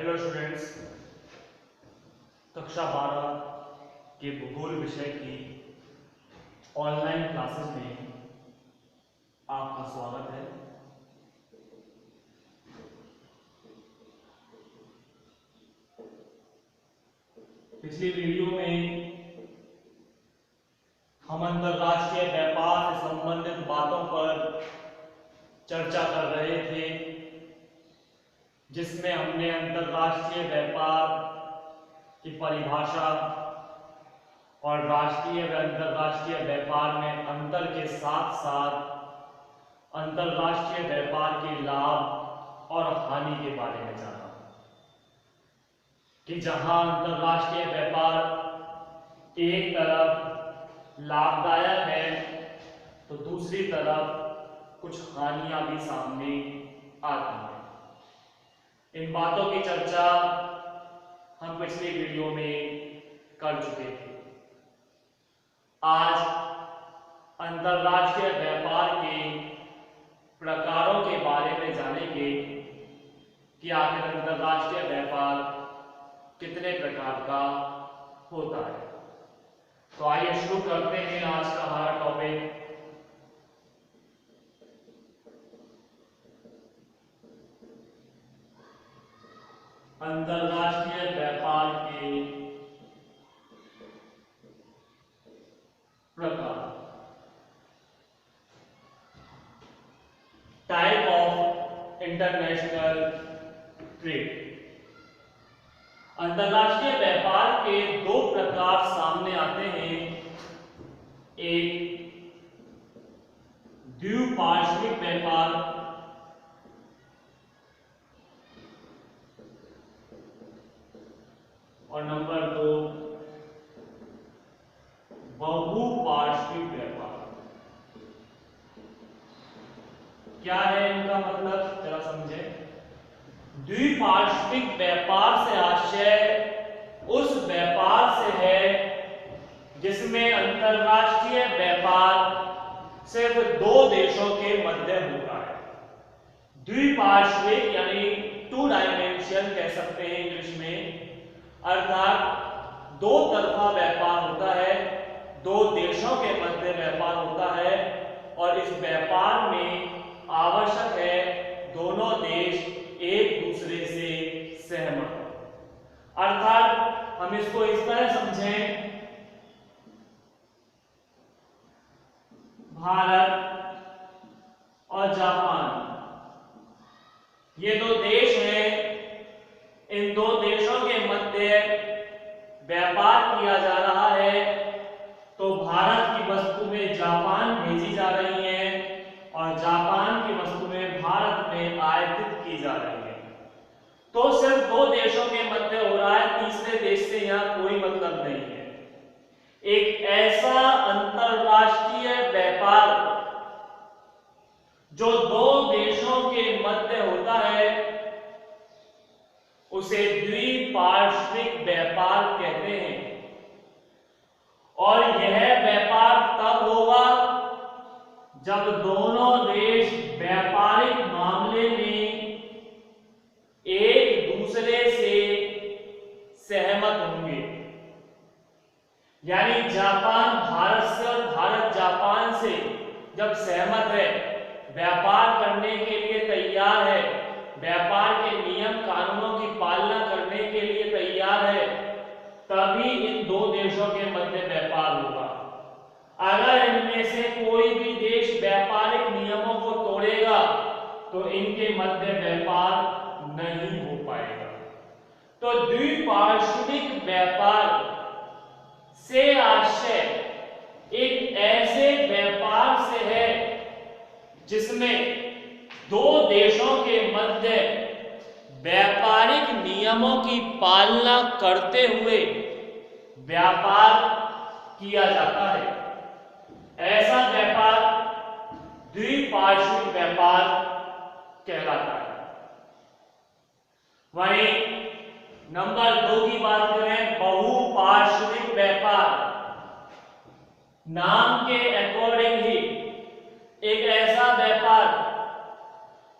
Hello students, कक्षा 12 के भूगोल विषय की ऑनलाइन क्लासेस में आपका स्वागत है। पिछली वीडियो में हम अंतरराष्ट्रीय व्यापार से संबंधित बातों पर चर्चा कर रहे थे, जिसमें हमने अंतरराष्ट्रीय व्यापार की परिभाषा और राष्ट्रीय व अंतरराष्ट्रीय व्यापार में अंतर के साथ साथ अंतरराष्ट्रीय व्यापार के लाभ और हानि के बारे में जाना कि जहां अंतरराष्ट्रीय व्यापार एक तरफ लाभदायक है तो दूसरी तरफ कुछ हानियां भी सामने आती हैं। इन बातों की चर्चा हम पिछली वीडियो में कर चुके थे। आज अंतरराष्ट्रीय व्यापार के प्रकारों के बारे में जानेंगे कि आखिर अंतरराष्ट्रीय व्यापार कितने प्रकार का होता है। तो आइए शुरू करते हैं आज का हमारा टॉपिक। अंतरराष्ट्रीय व्यापार के प्रकार। Type of international trade. अंतरराष्ट्रीय व्यापार के दो प्रकार सामने आते हैं। एक द्विपार्श्विक व्यापार और नंबर 2 बहुपार्श्विक व्यापार। क्या है इनका मतलब, जरा समझें। द्विपार्श्विक व्यापार से आशय उस व्यापार से है जिसमें अंतरराष्ट्रीय व्यापार सिर्फ दो देशों के मध्य होता है। द्विपार्श्विक यानी टू डायमेंशन कह सकते हैं इंग्लिश में, अर्थात दो तरफा व्यापार होता है, दो देशों के मध्य व्यापार होता है और इस व्यापार में आवश्यक है दोनों देश एक दूसरे से सहमत हो। अर्थात हम इसको इस तरह समझें, भारत और जापान ये दो देश हैं। इन दो देशों के मध्य व्यापार किया जा रहा है तो भारत की वस्तुएं जापान भेजी जा रही हैं और जापान की वस्तुएं भारत में आयातित की जा रही हैं। तो सिर्फ दो देशों के मध्य हो रहा है, तीसरे देश से यहां कोई मतलब नहीं है। एक ऐसा अंतरराष्ट्रीय व्यापार जो दो देशों के मध्य होता है उसे द्विपार्श्विक व्यापार कहते हैं। और यह व्यापार तब होगा जब दोनों देश व्यापारिक मामले में एक दूसरे से सहमत होंगे। यानी जापान भारत से और भारत जापान से जब सहमत है, व्यापार करने के लिए तैयार है, व्यापार के नियम कानूनों की पालना करने के लिए तैयार है, तभी इन दो देशों के मध्य व्यापार होगा। अगर इनमें से कोई भी देश व्यापारिक नियमों को तोड़ेगा तो इनके मध्य व्यापार नहीं हो पाएगा। तो द्विपार्श्विक व्यापार से आशय एक ऐसे व्यापार से है जिसमें दो देशों के मध्य व्यापारिक नियमों की पालना करते हुए व्यापार किया जाता है। ऐसा व्यापार द्विपार्श्विक व्यापार कहलाता है। वहीं नंबर 2 की बात करें, बहुपार्श्विक व्यापार। नाम के अकॉर्डिंग ही एक ऐसा व्यापार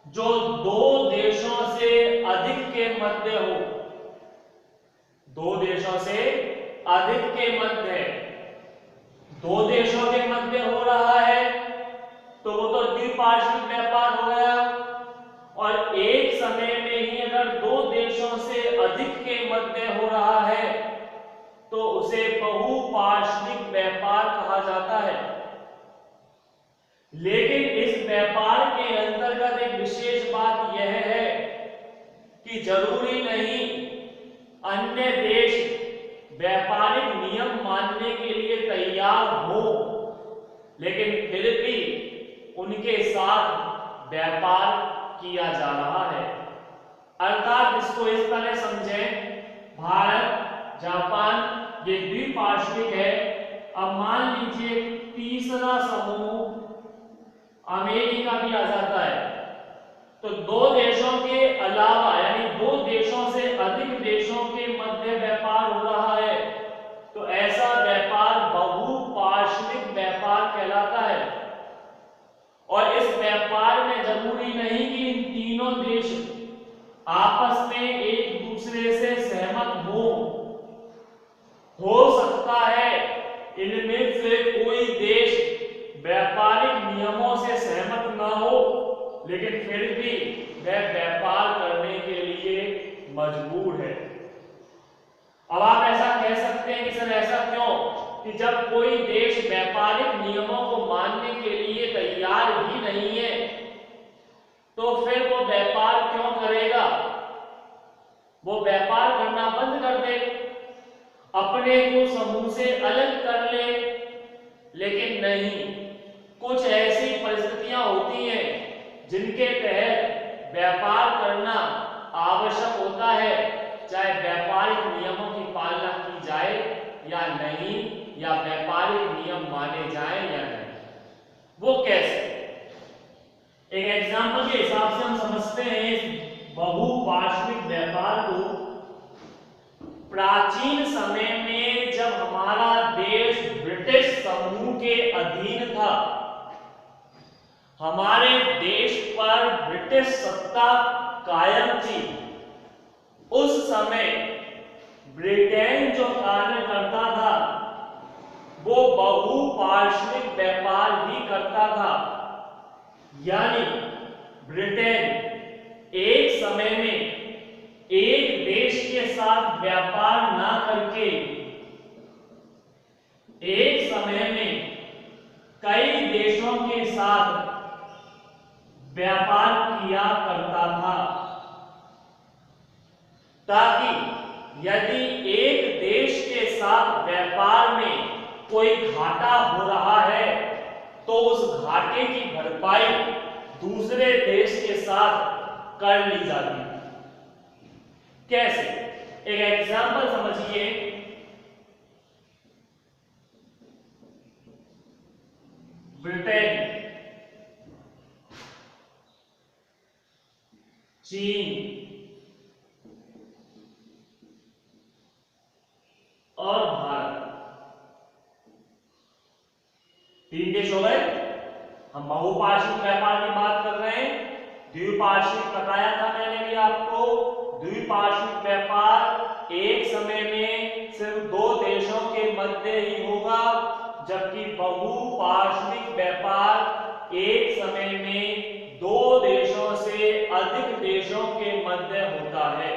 जो दो देशों से अधिक के मध्य हो, दो देशों से अधिक के मध्य, दो देशों के मध्य हो रहा है तो वो तो द्विपार्श्विक व्यापार हो गया। और एक समय में ही अगर दो देशों से अधिक के मध्य हो रहा है तो उसे बहुपार्श्विक व्यापार कहा जाता है। लेकिन इस व्यापार के अंतर्गत एक विशेष बात यह है कि जरूरी नहीं अन्य देश व्यापारिक नियम मानने के लिए तैयार हो, लेकिन फिर भी उनके साथ व्यापार किया जा रहा है। अर्थात इसको इस तरह समझें, भारत जापान ये द्विपार्श्विक है। अब मान लीजिए तीसरा समूह अमेरिका भी आ जाता है, तो दो देशों के अलावा यानी दो देशों से अधिक देशों के मध्य व्यापार हो रहा है तो ऐसा व्यापार बहुपार्श्विक व्यापार कहलाता है। और इस व्यापार में जरूरी नहीं कि इन तीनों देश आपस में एक दूसरे से सहमत हो सकता है इनमें से कोई देश व्यापारिक नियमों से सहमत ना हो, लेकिन फिर भी वह व्यापार करने के लिए मजबूर है। अब आप ऐसा कह सकते हैं कि सर ऐसा क्यों, कि जब कोई देश व्यापारिक नियमों को मानने के लिए तैयार ही नहीं है तो फिर वो व्यापार क्यों करेगा? वो व्यापार करना बंद कर दे, अपने को समूह से अलग कर ले। लेकिन नहीं, कुछ ऐसी परिस्थितियां होती हैं जिनके तहत व्यापार करना आवश्यक होता है, चाहे व्यापारिक नियमों की पालना की जाए या नहीं, या व्यापारिक नियम माने जाएं या नहीं। वो कैसे? एक एग्जांपल के हिसाब से हम समझते हैं इस बहुपार्श्विक व्यापार को। प्राचीन समय में जब हमारा देश ब्रिटिश समूह के अधीन था, हमारे देश पर ब्रिटिश सत्ता कायम थी, उस समय ब्रिटेन जो कार्य करता था वो बहुपार्श्विक व्यापार ही करता था। यानी ब्रिटेन एक समय में एक देश के साथ व्यापार ना करके एक समय में कई देशों के साथ व्यापार किया करता था, ताकि यदि एक देश के साथ व्यापार में कोई घाटा हो रहा है तो उस घाटे की भरपाई दूसरे देश के साथ कर ली जाती है। कैसे? एक एग्जांपल समझिए। ब्रिटेन, चीन और भारत, तीन देश हो गए। हम बहुपार्श्विक व्यापार की बात कर रहे हैं। द्विपार्श्विक बताया था मैंने भी आपको। द्विपार्श्विक व्यापार एक समय में सिर्फ दो देशों के मध्य ही होगा, जबकि बहुपार्श्विक व्यापार एक समय में दो देशों से अधिक देशों के मध्य होता है।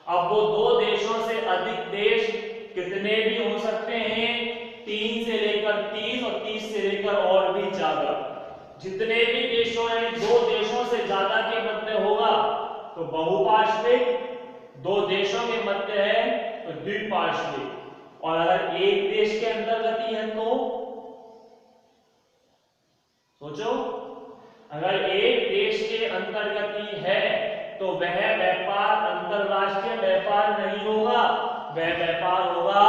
अब वो दो देशों से अधिक देश कितने भी हो सकते हैं, 3 से लेकर 30 और 30 से लेकर और भी ज्यादा। जितने भी देशों यानी दो देशों से ज्यादा के मध्य होगा तो बहुपार्श्विक, दो देशों के मध्य है तो द्विपार्श्विक, और अगर एक देश के अंतर्गत ही है तो सोचो, अगर एक देश के अंतर्गत ही है तो वह व्यापार अंतरराष्ट्रीय व्यापार नहीं होगा, वह व्यापार होगा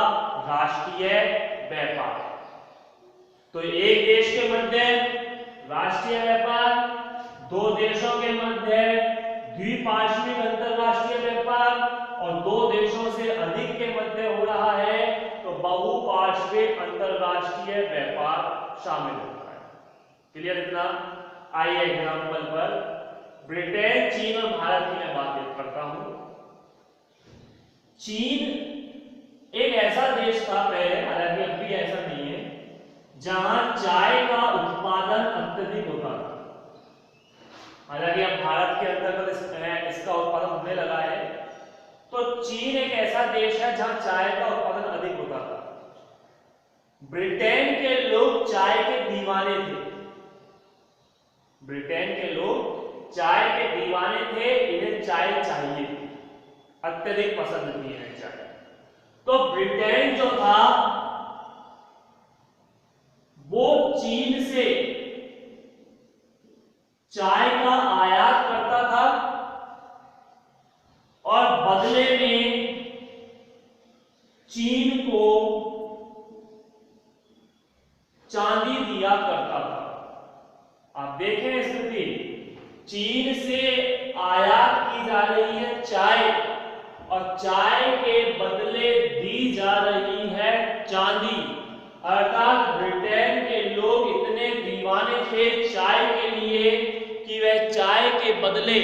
राष्ट्रीय व्यापार। तो एक देश के मध्य राष्ट्रीय व्यापार, दो देशों के मध्य द्विपार्श्विक अंतरराष्ट्रीय व्यापार, और दो देशों से अधिक के मध्य हो रहा है तो बहुपार्श्विक अंतरराष्ट्रीय व्यापार शामिल होता है। क्लियर इतना? आइए एग्जांपल पर ब्रिटेन, चीन और भारत की मैं बात करता हूं। चीन एक ऐसा देश था पहले, हालांकि अब भी ऐसा नहीं है, जहां चाय का उत्पादन अत्यधिक होता था। हालांकि अब भारत के अंतर्गत इसका उत्पादन होने लगा है। तो चीन एक ऐसा देश है जहां चाय का उत्पादन अधिक होता था। ब्रिटेन के लोग चाय के दीवाने थे। ब्रिटेन के लोग चाय के दीवाने थे, इन्हें चाय चाहिए, अत्यधिक पसंद थी इन्हें चाय। तो ब्रिटेन जो था वो चीन से चाय का आयात करता था और बदले में चीन को चांदी दिया करता था। आप देखें स्थिति, चीन से आयात की जा रही है चाय और चाय के बदले दी जा रही है चांदी। अर्थात ब्रिटेन के लोग इतने दीवाने थे चाय के लिए कि वह चाय के बदले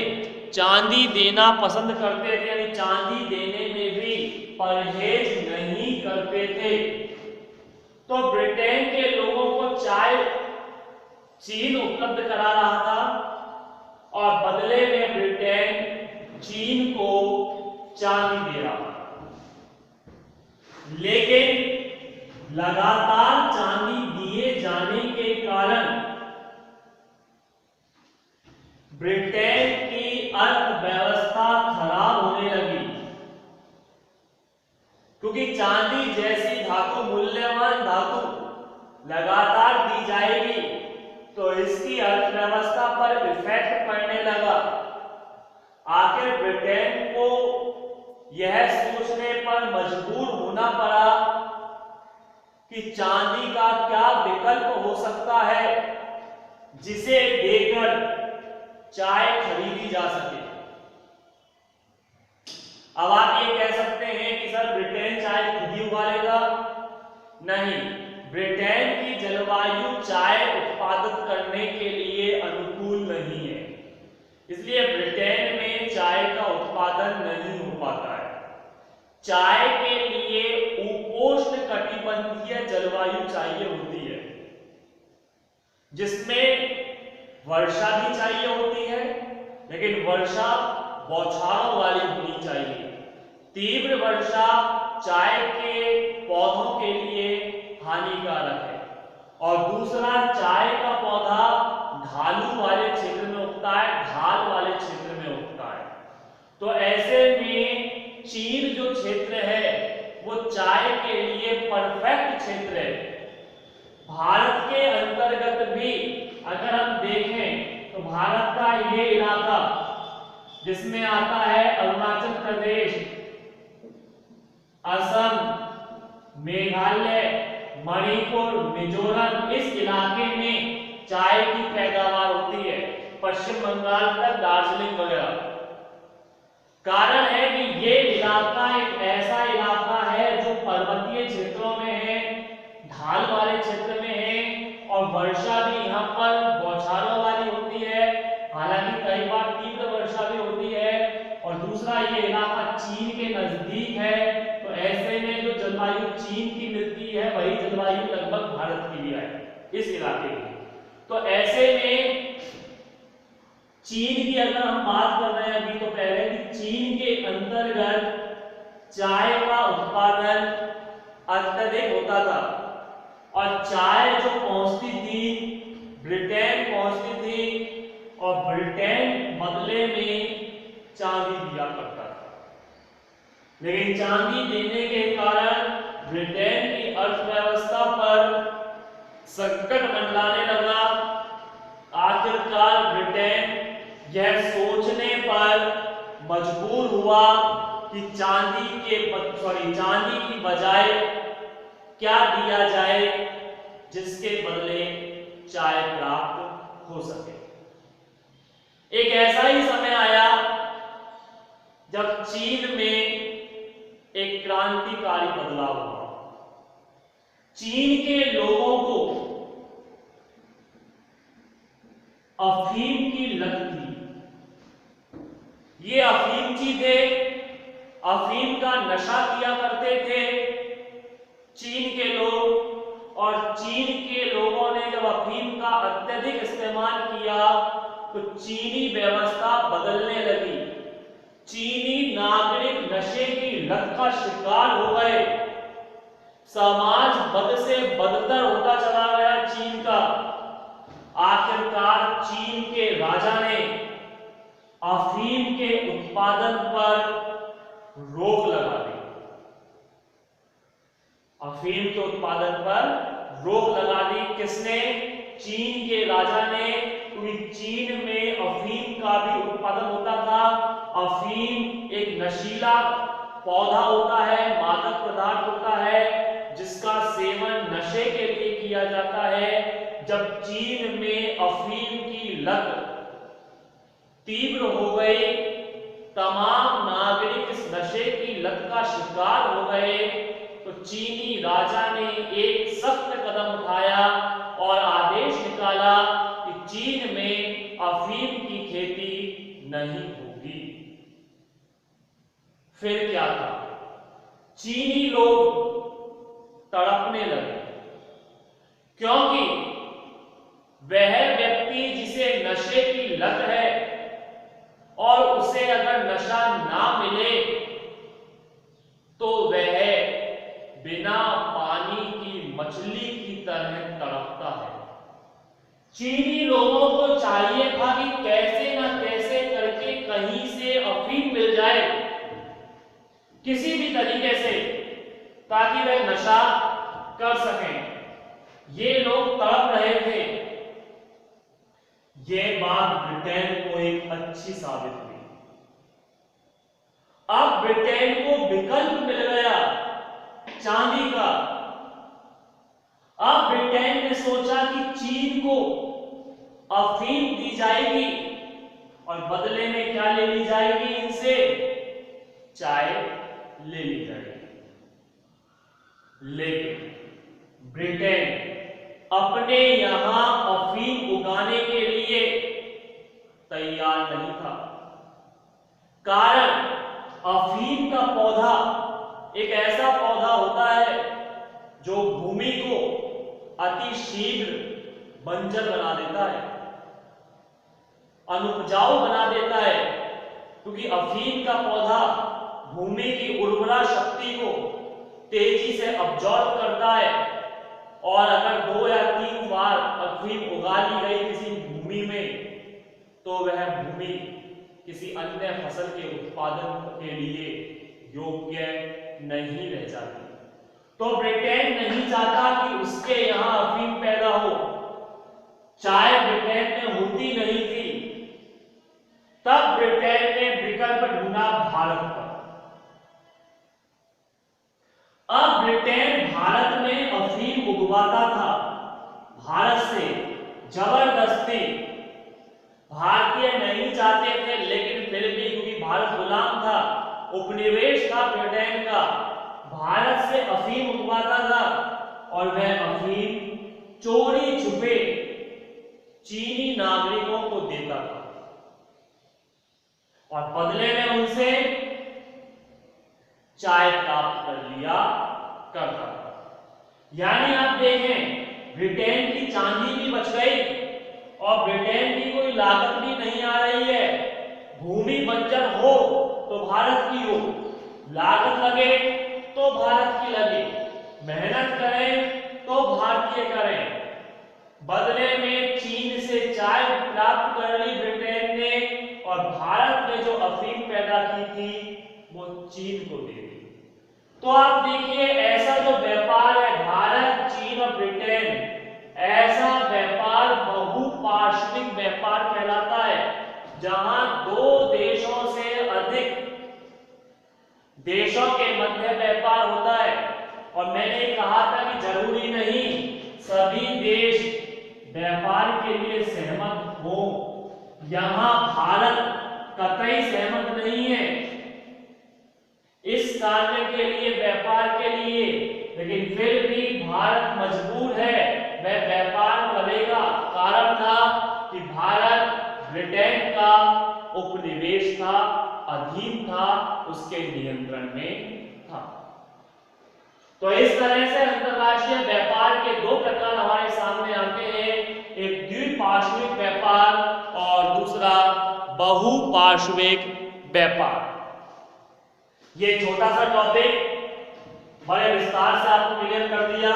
चांदी देना पसंद करते थे, यानी चांदी देने में भी परहेज नहीं करते थे। तो ब्रिटेन के लोगों को चाय चीन उपलब्ध करा रहा था और बदले में ब्रिटेन चीन को चांदी दे रहा था। लेकिन लगातार चांदी दिए जाने के कारण ब्रिटेन की अर्थव्यवस्था खराब होने लगी, क्योंकि चांदी जैसी धातु, मूल्यवान धातु लगातार दी जाएगी तो इसकी अर्थव्यवस्था पर इफेक्ट पड़ने लगा। आखिर ब्रिटेन को यह सोचने पर मजबूर होना पड़ा कि चांदी का क्या विकल्प हो सकता है जिसे देकर चाय खरीदी जा सके। अब आप ये कह सकते हैं कि सर ब्रिटेन चाय खुद ही उगा लेगा। नहीं, ब्रिटेन की जलवायु चाय उत्पादित करने के लिए अनुकूल नहीं है, इसलिए ब्रिटेन में चाय का उत्पादन नहीं हो पाता है। चाय के लिए उपोष्ण कटिबंधीय जलवायु चाहिए होती है, जिसमें वर्षा भी चाहिए होती है, लेकिन वर्षा बौछारों वाली होनी चाहिए। तीव्र वर्षा चाय के पौधों के लिए हानिकारक है। और दूसरा, चाय का पौधा ढालू वाले क्षेत्र में उगता है, ढाल वाले क्षेत्र में उगता है। तो ऐसे में चीन जो क्षेत्र है वो चाय के लिए परफेक्ट क्षेत्र है। भारत के अंतर्गत भी अगर हम देखें तो भारत का ये इलाका जिसमें आता है अरुणाचल प्रदेश, असम, मेघालय, मणिपुर, मिजोरम, इस इलाके में चाय की पैदावार होती है, पश्चिम बंगाल तक, दार्जिलिंग वगैरह। कारण है कि ये इलाका एक ऐसा इलाका है जो पर्वतीय क्षेत्रों में है, ढाल वाले क्षेत्र में है और वर्षा भी यहाँ पर बौछारों वाली होती है, हालांकि कई बार तीव्र वर्षा भी होती है। और दूसरा, ये इलाका चीन के नजदीक है, तो ऐसे में जो जलवायु चीन की मिलती है वही जलवायु लगभग भारत की भी है इस इलाके की। तो ऐसे में चीन की अगर हम बात कर रहे हैं अभी, तो पहले कि चीन के अंतर्गत चाय का उत्पादन अत्यधिक होता था और चाय जो पहुंचती थी ब्रिटेन पहुंचती थी और ब्रिटेन बदले में चांदी दिया करता था। लेकिन चांदी देने के कारण ब्रिटेन की अर्थव्यवस्था पर संकट मंडराने लगा। आखिरकार ब्रिटेन यह सोचने पर मजबूर हुआ कि चांदी की बजाय क्या दिया जाए जिसके बदले चाय प्राप्त हो सके। एक ऐसा ही समय आया जब चीन में एक क्रांतिकारी बदलाव हुआ। चीन के लोगों को अफीम की लत थी। ये अफीमची थे, अफीम का नशा किया करते थे चीन के लोग, और चीन के लोगों ने जब अफीम का अत्यधिक इस्तेमाल किया तो चीनी व्यवस्था बदलने लगी। चीनी नागरिक नशे की लत का शिकार हो गए। समाज बद से बदतर होता चला गया चीन का। आखिरकार चीन के राजा ने अफीम के उत्पादन पर रोक लगा दी। अफीम के उत्पादन पर रोक लगा दी किसने? चीन के राजा ने। क्योंकि चीन में अफीम का भी उत्पादन होता था। अफीम एक नशीला पौधा होता है, मादक पदार्थ होता है जिसका सेवन नशे के लिए किया जाता है। जब चीन में अफीम की लत तीव्र हो गई, तमाम नागरिक इस नशे की लत का शिकार हो गए, तो चीनी राजा ने एक सख्त कदम उठाया और आदेश निकाला कि चीन में अफीम की खेती नहीं होगी। फिर क्या था? चीनी लोग तड़पने लगे, क्योंकि वह व्यक्ति जिसे नशे की लत है और उसे अगर नशा ना मिले तो वह बिना पानी की मछली की तरह तड़पता है। चीनी लोगों को चाहिए था कि कैसे ना कैसे करके कहीं से अफीम मिल जाए, किसी भी तरीके से, ताकि वह नशा कर सकें। ये लोग तड़प रहे थे। यह बात ब्रिटेन को एक अच्छी साबित हुई। अब ब्रिटेन को विकल्प मिल गया चांदी का। अब ब्रिटेन ने सोचा कि चीन को अफीम दी जाएगी और बदले में क्या ले ली जाएगी? इनसे चाय ले ली जाएगी। लेकिन ब्रिटेन अपने यहां अफीम उगाने के लिए तैयार नहीं था। कारण अफीम का पौधा एक ऐसा पौधा होता है जो भूमि को अति शीघ्र बंजर बना देता है, अनुपजाऊ बना देता है, क्योंकि अफीम का पौधा भूमि की उर्वरा शक्ति को तेजी से अब्जॉर्ब करता है। और अगर 2 या 3 बार अफीम उगा ली गई किसी भूमि में तो वह भूमि किसी अन्य फसल के उत्पादन के लिए योग्य नहीं रह जाती। तो ब्रिटेन नहीं चाहता कि उसके यहां अफीम पैदा हो। चाय ब्रिटेन में होती नहीं थी। तब ब्रिटेन ने विकल्प ढूंढा भारत पर। अब ब्रिटेन भारत में अफीम उगवाता था, भारत से जबरदस्ती। भारतीय नहीं चाहते थे, लेकिन फिर भी क्योंकि भारत गुलाम था, उपनिवेश था ब्रिटेन का, भारत से अफीम उगवाता था और वह अफीम चोरी छुपे चीनी नागरिकों को देता था और बदले में उनसे चाय प्राप्त कर लिया करता था। यानी आप देखें, ब्रिटेन की चांदी भी बच गई और ब्रिटेन की कोई लागत भी नहीं आ रही है। भूमि बंजर हो तो भारत की हो, लागत लगे तो भारत की लगे, मेहनत करें तो भारतीय करें। बदले में चीन से चाय प्राप्त कर ली ब्रिटेन ने और भारत में जो अफीम पैदा की थी वो चीन को दे दी। तो आप देखिए, ऐसा जो व्यापार है भारत, चीन और ब्रिटेन, ऐसा व्यापार बहुपार्श्विक व्यापार कहलाता है, जहां 2 देशों से अधिक देशों के मध्य व्यापार होता है। और मैंने कहा था कि जरूरी नहीं सभी देश व्यापार के लिए सहमत हो। यहां भारत कतई सहमत नहीं है इस कार्य के लिए, व्यापार के लिए, लेकिन फिर भी भारत मजबूर है, वह व्यापार करेगा। कारण था कि भारत ब्रिटेन का उपनिवेश था, अधीन था, उसके नियंत्रण में था। तो इस तरह से अंतरराष्ट्रीय व्यापार के दो प्रकार हमारे सामने आते हैं, एक द्विपार्श्विक व्यापार और दूसरा बहुपार्श्विक व्यापार। ये छोटा सा टॉपिक बड़े विस्तार से आपको क्लियर कर दिया।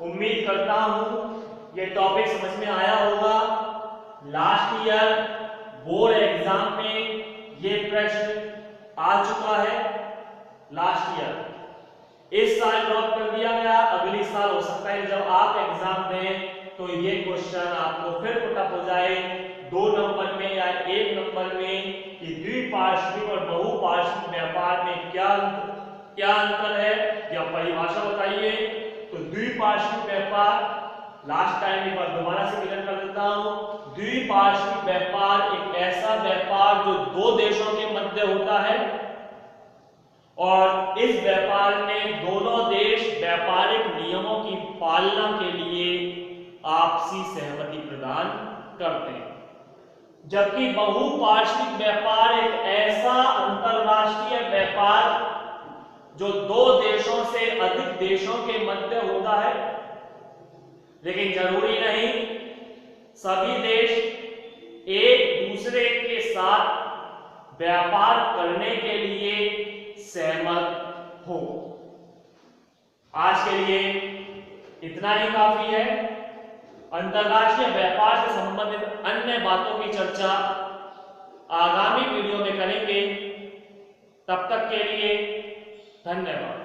उम्मीद करता हूं ये टॉपिक समझ में आया होगा। लास्ट ईयर बोर्ड एग्जाम में ये प्रश्न आ चुका है। लास्ट ईयर इस साल ड्रॉप कर दिया गया, अगली साल हो सकता है जब आप एग्जाम दें तो ये क्वेश्चन आपको फिर पुटअप हो जाए 2 नंबर में या 1 नंबर में कि द्विपार्श्विक और बहुपार्श्विक व्यापार में क्या अंतर है या परिभाषा बताइए। तो द्विपार्श्विक व्यापार लास्ट टाइम एक बार दोबारा से क्लियर कर देता हूं। द्विपार्श्विक व्यापार एक ऐसा व्यापार जो दो देशों के मध्य होता है और इस व्यापार में दोनों देश व्यापारिक नियमों की पालना के लिए आपसी सहमति प्रदान करते हैं। जबकि बहुपार्श्विक व्यापार एक ऐसा अंतरराष्ट्रीय व्यापार जो दो देशों से अधिक देशों के मध्य होता है, लेकिन जरूरी नहीं सभी देश एक दूसरे के साथ व्यापार करने के लिए सहमत हो। आज के लिए इतना ही काफी है। अंतरराष्ट्रीय व्यापार से संबंधित अन्य बातों की चर्चा आगामी वीडियो में करेंगे। तब तक के लिए धन्यवाद।